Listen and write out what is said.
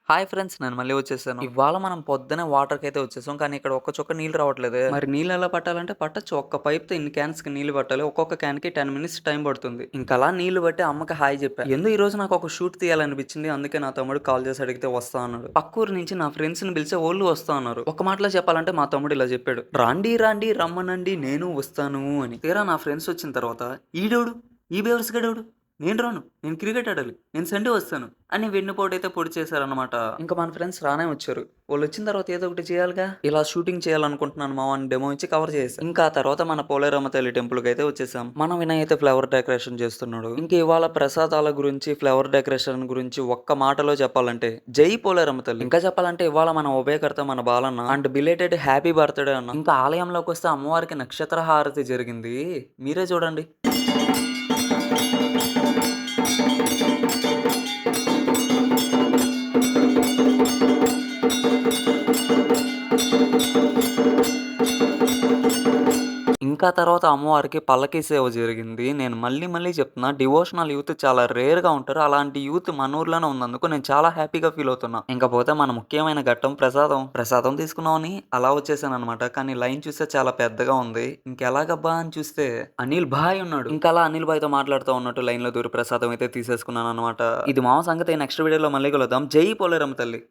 Hi friends! నేను మళ్ళీ వచ్చేసాను. ఇవాళ మనం పొద్దున్నే వాటర్‌కైతే వచ్చేసాం. కానీ ఇక్కడ ఒక్క చుక్క నీళ్ళు రావట్లేదే. మరి నీళ్ళు ఎలా పట్టాలంటే పట్టొచ్చు. ఒక్క పైప్‌తో ఇన్ని క్యాన్స్‌కి నీళ్ళు పట్టాలి. ఒక్కొక్క క్యాన్‌కి 10 మినిట్స్ టైం పడుతుంది. ఇంకలా నీళ్ళు పట్టి అమ్మకి హాయ్ చెప్పా. ఏందో ఈరోజు నాకు ఒక షూట్ తీయాలనిపించింది. అందుకే నా తమ్ముడు కాల్ చేసి అడిగితే వస్తా అన్నాడు. పక్కూరు నుంచి నా ఫ్రెండ్స్‌ని పిలిస్తే వోళ్ళు వస్తా అన్నారు. ఒక్క మాటలో చెప్పాలంటే మా తమ్ముడు ఇలా చెప్పాడు. "రాండి రాండి రమ్మనండి నేను వస్తాను" అని. తీరా నా ఫ్రెండ్స్ వచ్చిన తర్వాత ఈడెవడు? ఈ బేవర్స్ గాడెవడు? నేను రాను. నేను క్రికెట్ ఆడాలి. నేను సండే వస్తాను. అని వెన్నుపోటైతే పొడి చేశారనమాట. ఇంక మన ఫ్రెండ్స్ రానే వచ్చారు. వాళ్ళొచ్చిన తర్వాత ఏదో ఒకటి చేయాలిగా. ఇలా షూటింగ్ చేయాలనుకుంటున్నాను మామ అని డెమో ఇచ్చి కవర్ చేశా. ఇంకా ఆ తర్వాత మన పోలేరమ్మ తల్లి టెంపుల్‌కైతే వచ్చేసాం. మన వినయ్ అయితే ఫ్లవర్ డెకరేషన్ చేస్తున్నాడు. ఇంక ఇవాళ ప్రసాదాల గురించి, ఫ్లవర్ డెకరేషన్ గురించి ఒక్క మాటలో చెప్పాలంటే జై పోలేరమ్మ తల్లి. ఇంకా చెప్పాలంటే ఇవాళ మన ఉభయకర్త మన Balanna and belated happy birthday అన్న. ఇంకా ఆలయంలోకొస్తే అమ్మవారికి నక్షత్ర హారతి జరిగింది. మీరే చూడండి. ఇంకా తర్వాత అమ్మవారికి పల్లకీ సేవ జరిగింది. నేను మళ్ళీ మళ్ళీ చెప్తున్నా డివోషనల్ యూత్ చాలా రేర్‌గా ఉంటారు. అలాంటి యూత్ మన ఊర్లోనే ఉన్నందుకు నేను చాలా హ్యాపీగా ఫీల్ అవుతున్నా. ఇంకపోతే మన ముఖ్యమైన ఘట్టం ప్రసాదం. ప్రసాదం తీసుకుందామని అలా వచ్చేసాననమాట. కానీ లైన్ చూస్తే చాలా పెద్దగా ఉంది. ఇంకెలాగబ్బా అని చూస్తే అనిల్ భాయ్ ఉన్నాడు. ఇంకా అలా అనిల్ భాయ్‌తో మాట్లాడుతూ ఉన్నట్టు లైన్‌లో దూరి ప్రసాదం అయితే తీసేసుకున్నాననమాట. ఇది మామ సంగతి నెక్స్ట్ వీడియోలో మళ్ళీ కలుద్దాం. జై పోలేరమ్మ తల్లి.